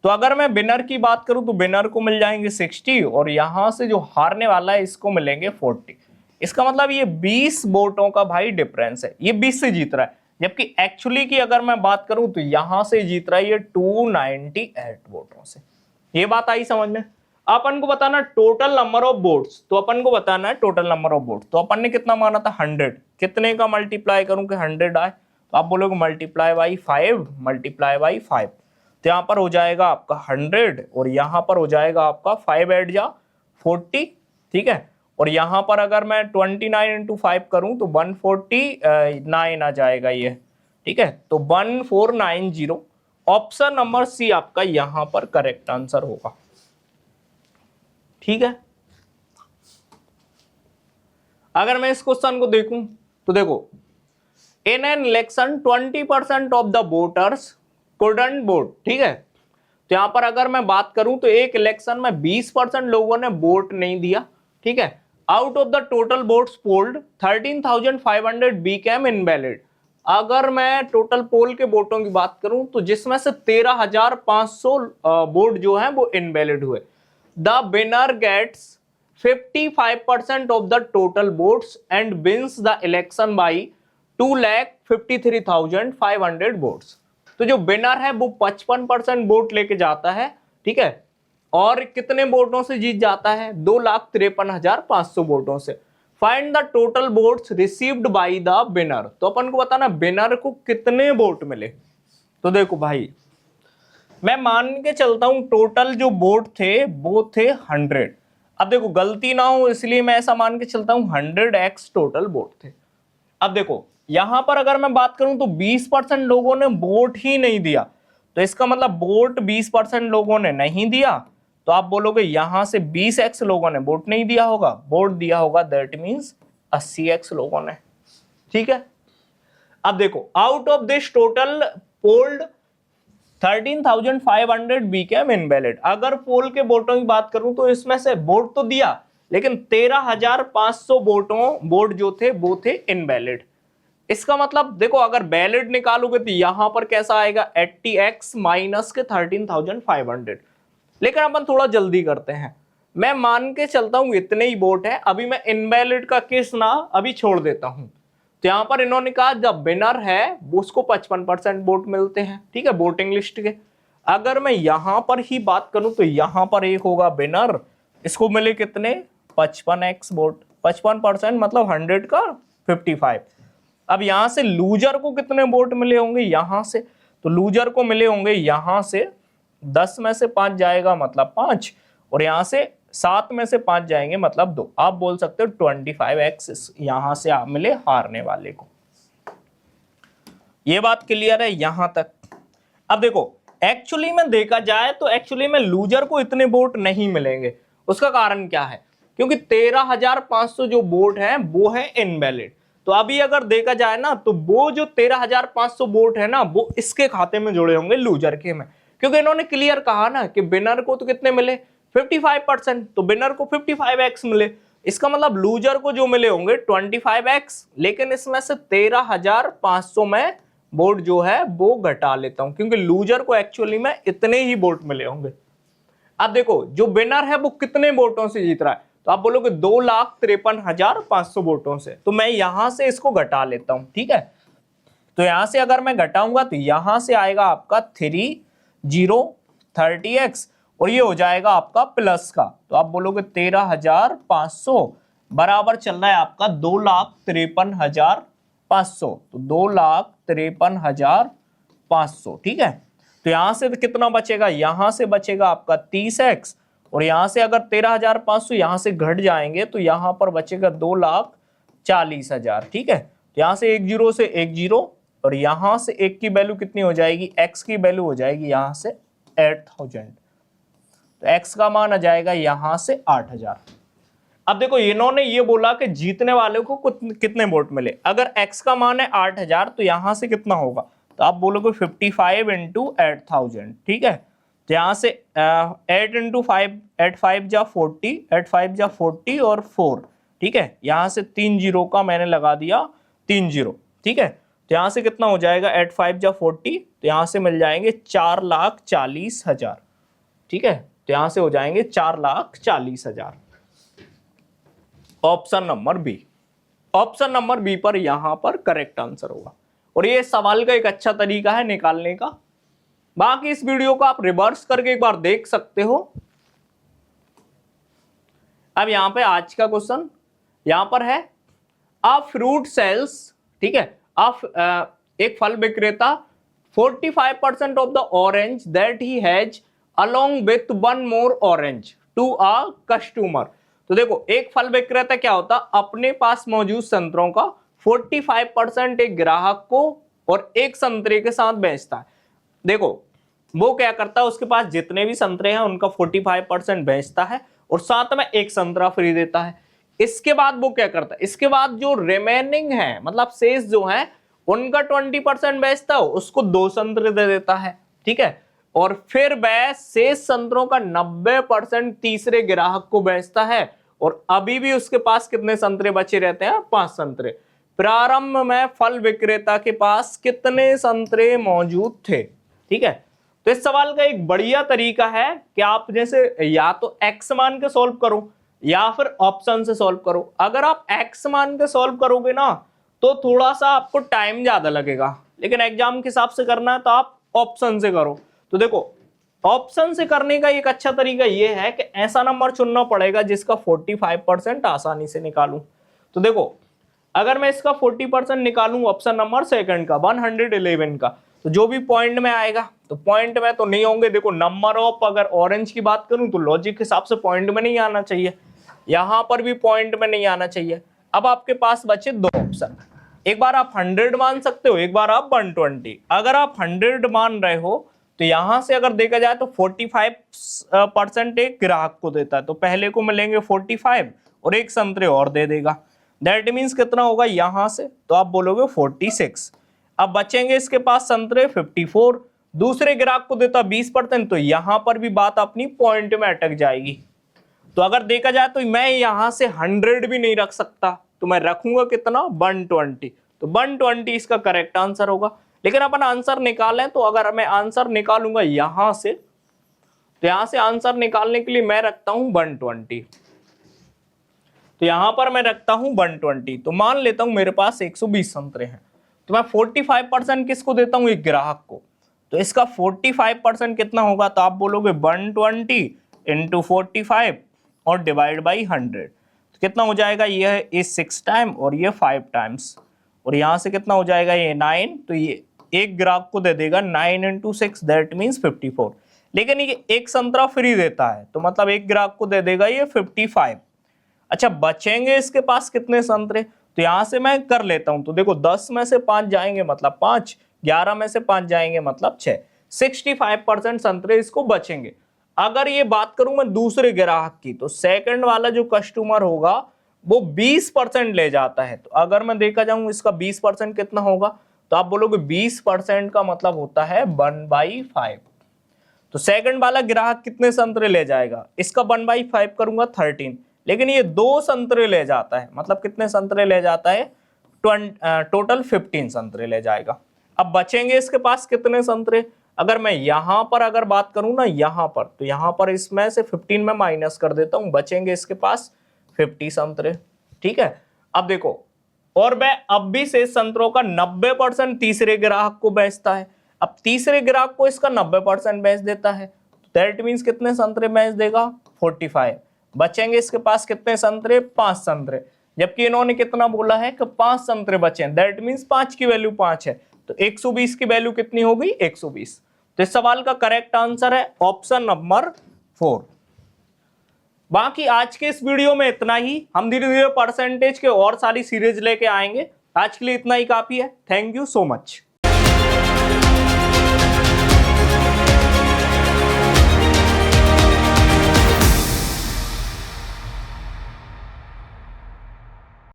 तो अगर मैं विनर की बात करूं तो विनर को मिल जाएंगे 60 और यहां से जो हारने वाला है इसको मिलेंगे 40। इसका मतलब ये 20 वोटों का भाई डिफरेंस है, ये 20 से जीत रहा है, जबकि एक्चुअली की अगर मैं बात करूं तो यहां से जीत रहा है ये 298 वोटों से। ये बात आई समझ में। अपन को बताना टोटल नंबर ऑफ वोट्स, तो अपन को बताना है टोटल नंबर ऑफ वोट्स। तो अपन ने कितना माना था 100, कितने का मल्टीप्लाई करूं कि 100 आए, तो आप बोलोगे मल्टीप्लाई बाई 5, मल्टीप्लाई बाई 5। तो यहाँ पर हो जाएगा आपका 100 और यहाँ पर हो जाएगा आपका 5 ऐड जा 40। ठीक है, और यहाँ पर अगर मैं 29 इंटू 5 करूं तो 149 आ जाएगा ये। ठीक है, तो 1490, ऑप्शन नंबर सी आपका यहां पर करेक्ट आंसर होगा। ठीक है, अगर मैं इस क्वेश्चन को देखूं तो देखो इन an election 20% of the voters couldn't vote. ठीक है, तो यहां पर अगर मैं बात करूं तो एक इलेक्शन में 20% लोगों ने वोट नहीं दिया। ठीक है, out of the total votes polled 13,500 Beckham invalid. अगर मैं टोटल पोल के वोटों की बात करूं तो जिसमें से 13,500 वोट जो है वो इनवैलिड हुए। The winner gets 55% of the total votes and wins the election by 2,53,500 votes. तो जो विनर है वो 55% वोट लेके जाता है। ठीक है, और कितने वोटों से जीत जाता है 2,53,500 वोटों से। Find the total votes received by the winner. तो अपन को बताना विनर को कितने वोट मिले। तो देखो भाई मैं मान के चलता हूं टोटल जो वोट थे वो थे 100। अब देखो गलती ना हो इसलिए मैं ऐसा मान के चलता हूं 100x टोटल वोट थे। अब देखो यहां पर अगर मैं बात करूं तो 20% लोगों ने वोट ही नहीं दिया, तो इसका मतलब वोट 20% लोगों ने नहीं दिया, तो आप बोलोगे यहां से 20x लोगों ने वोट नहीं दिया होगा, वोट दिया होगा दैट मींस 80x लोगों ने। ठीक है, अब देखो out of this total polled 13,500 Beckham invalid. अगर पोल के वोटों की बात करूं तो इसमें से वोट तो दिया लेकिन 13,500 वोट जो थे वो थे इनवैलिड। इसका मतलब देखो अगर वैलिड निकालोगे तो यहां पर कैसा आएगा 80x माइनस के 13,500। लेकिन अपन थोड़ा जल्दी करते हैं, मैं मान के चलता हूं इतने ही वोट है, अभी मैं इनवैलिड का केस ना अभी छोड़ देता हूं। तो यहां पर इन्होंने कहा जब विनर है वो उसको 55% वोट मिलते हैं। ठीक है, वोटिंग लिस्ट के। अगर मैं यहां पर ही बात करूं तो यहां पर एक होगा विनर, इसको मिले कितने 55x वोट, 55% मतलब 100 का 55। अब यहां से लूजर को कितने वोट मिले होंगे यहां से, तो लूजर को मिले होंगे यहां से 10 में से 5 जाएगा मतलब 5, और यहां से 7 में से 5 जाएंगे मतलब 2। आप बोल सकते हो 25x यहां से आप मिले हारने वाले को। ये बात क्लियर है यहां तक। अब देखो एक्चुअली में देखा जाए तो एक्चुअली में लूजर को इतने वोट नहीं मिलेंगे। उसका कारण क्या है, क्योंकि 13,500 जो वोट है वो है इनवैलिड। तो अभी अगर देखा जाए ना तो वो जो 13,500 वोट है ना वो इसके खाते में जुड़े होंगे लूजर के में, क्योंकि इन्होंने क्लियर कहा ना कि विनर को तो कितने मिले 55%, तो विनर को 55x मिले। इसका मतलब लूजर को जो मिले होंगे 25x, लेकिन इसमें से 13,500 में वोट जो है वो घटा लेता हूं क्योंकि लूजर को एक्चुअली में इतने ही वोट मिले होंगे। अब देखो जो विनर है वो कितने वोटों से जीत रहा है, तो आप बोलोगे 2,53,500 वोटों से, तो मैं यहां से इसको घटा लेता हूं, ठीक है। तो यहां से अगर मैं घटाऊंगा तो यहां से आएगा आपका 3030x और ये हो जाएगा आपका प्लस का, तो आप बोलोगे 13,500 बराबर चल रहा है आपका 2,53,500, तो 2,53,500, ठीक है। तो यहां से कितना बचेगा, यहां से बचेगा आपका 30x और यहां से अगर 13,500 यहां से घट जाएंगे तो यहां पर बचेगा 2,40,000, ठीक है। तो यहां से 1 जीरो से 1 जीरो और यहां से 1 की वैल्यू कितनी हो जाएगी, x की वैल्यू हो जाएगी यहां से 8,000, तो x का मान आ जाएगा यहां से 8,000। अब देखो इन्होंने ये बोला कि जीतने वाले को कितने वोट मिले, अगर x का मान है 8,000 तो यहां से कितना होगा, तो आप बोलोगे 55 इंटू 8,000, ठीक है। तो यहां से 8 इंटू 5, 8 5 जा 40, 8 5 जा 40 और 4, ठीक है। यहां से 3 जीरो का मैंने लगा दिया 3 जीरो, ठीक है। तो यहां से कितना हो जाएगा 8 5 जा 40, तो यहां से मिल जाएंगे 4,40,000, ठीक है। तो यहां से हो जाएंगे 4,40,000। Option number B, option number B पर यहां पर करेक्ट आंसर होगा और ये सवाल का एक अच्छा तरीका है निकालने का। बाकी इस वीडियो को आप रिवर्स करके एक बार देख सकते हो। अब यहां पे आज का क्वेश्चन यहां पर है, अ फ्रूट सेल्स, ठीक है, एक फल विक्रेता 45% of the orange that he has along with 1 more orange to a customer. तो देखो एक फल विक्रेता क्या होता, अपने पास मौजूद संतरों का 45% एक ग्राहक को और एक संतरे के साथ बेचता है। देखो वो क्या करता है, उसके पास जितने भी संतरे हैं उनका 45% बेचता है और साथ में एक संतरा फ्री देता है। इसके बाद वो क्या करता है, इसके बाद जो रिमेनिंग है मतलब शेष जो है उनका 20% बेचता है, उसको 2 संतरे दे देता है, ठीक है। और फिर वह शेष संतरों का 90% तीसरे ग्राहक को बेचता है और अभी भी उसके पास कितने संतरे बचे रहते हैं, 5 संतरे। प्रारंभ में फल विक्रेता के पास कितने संतरे मौजूद थे, ठीक है। तो इस सवाल का एक बढ़िया तरीका है कि आप जैसे या तो x मान के सॉल्व करो या फिर ऑप्शन से सॉल्व करो। अगर आप x मान के सॉल्व करोगे ना तो थोड़ा सा आपको टाइम ज्यादा लगेगा, लेकिन एग्जाम के हिसाब से करना है तो आप ऑप्शन से करो। तो देखो ऑप्शन से करने का एक अच्छा तरीका यह है कि ऐसा नंबर चुनना पड़ेगा जिसका 45% आसानी से निकालूं। तो देखो अगर मैं इसका 40% निकालूं ऑप्शन नंबर सेकंड का 111 का, तो जो भी पॉइंट में आएगा, तो पॉइंट में तो नहीं होंगे। देखो नंबर ऑफ अगर ऑरेंज की बात करूं तो लॉजिक के हिसाब से पॉइंट में नहीं आना चाहिए, यहां पर भी पॉइंट में नहीं आना चाहिए। अब आपके पास बचे 2 ऑप्शन, एक बार आप 100 मान सकते हो, एक बार आप 120। अगर आप 100 मान रहे हो तो यहां से अगर देखा जाए तो 45% एक ग्राहक को देता है, तो पहले को मिलेंगे 45 और एक संतरे और दे देगा। दैट मीन्स कितना होगा यहां से, तो आप बोलोगे 46। अब बचेंगे इसके पास संतरे 54, दूसरे ग्राहक को देता 20%, तो यहां पर भी बात अपनी पॉइंट में अटक जाएगी। तो अगर देखा जाए तो मैं यहां से 100 भी नहीं रख सकता, तो मैं रखूंगा कितना 120, तो 120 इसका करेक्ट आंसर होगा। लेकिन अपन आंसर निकालें तो अगर मैं आंसर निकालूंगा यहां से, तो यहां से आंसर निकालने के लिए मैं रखता हूं 120, तो यहां पर मैं रखता हूं 120। तो मान लेता हूं मेरे पास 120 संतरे हैं, तो मैं 45% किसको देता हूं, एक ग्राहक को। तो इसका 45% कितना होगा, तो आप बोलोगे 120 इंटू 45 और डिवाइड बाई 100, तो कितना हो जाएगा, ये इस 6 टाइम और ये 5 टाइम्स, और यहां से कितना हो जाएगा ये 9, तो ये एक ग्राहक को दे देगा 9 इंटू 6 दैट मीन्स 54। लेकिन ये एक संतरा फ्री देता है, तो मतलब एक ग्राहक को दे देगा ये 55। अच्छा बचेंगे इसके पास कितने संतरे, तो यहां से मैं कर लेता हूं। तो देखो 10 में से 5 जाएंगे मतलब 5, 11 में से 5 जाएंगे मतलब 6, 65% संतरे इसको बचेंगे। अगर ये बात करूं मैं दूसरे ग्राहक की, तो सेकंड वाला जो कस्टमर होगा वो 20% ले जाता है। तो अगर मैं देखा जाऊं इसका 20% कितना होगा, तो आप बोलोगे 20% का मतलब होता है 1/5। तो सेकंड वाला ग्राहक कितने संतरे ले जाएगा, इसका 1/5 करूंगा 13, लेकिन ये 2 संतरे ले जाता है, मतलब कितने संतरे ले जाता है, टोटल 15 संतरे ले जाएगा। अब बचेंगे इसके पास कितने संतरे, अगर मैं यहां पर अगर बात करूं ना यहां पर, तो यहां पर इसमें से 15 में माइनस कर देता हूं, बचेंगे इसके पास 50 संतरे। ठीक है, अब देखो, और वह अब भी शेष संतरों का 90% तीसरे ग्राहक को बेचता है। अब तीसरे ग्राहक को इसका 90% बेच देता है, दैट मीन्स कितने संतरे बेच देगा? 45। बचेंगे इसके पास कितने संतरे? 5 संतरे, जबकि इन्होंने कितना बोला है कि 5 संतरे बचे हैं, दैट मीन्स 5 की वैल्यू 5 है, तो 120 की वैल्यू कितनी होगी? 120। तो इस सवाल का करेक्ट आंसर है ऑप्शन नंबर 4। बाकी आज के इस वीडियो में इतना ही, हम धीरे धीरे परसेंटेज के और सारी सीरीज लेके आएंगे। आज के लिए इतना ही काफी है। Thank you so much.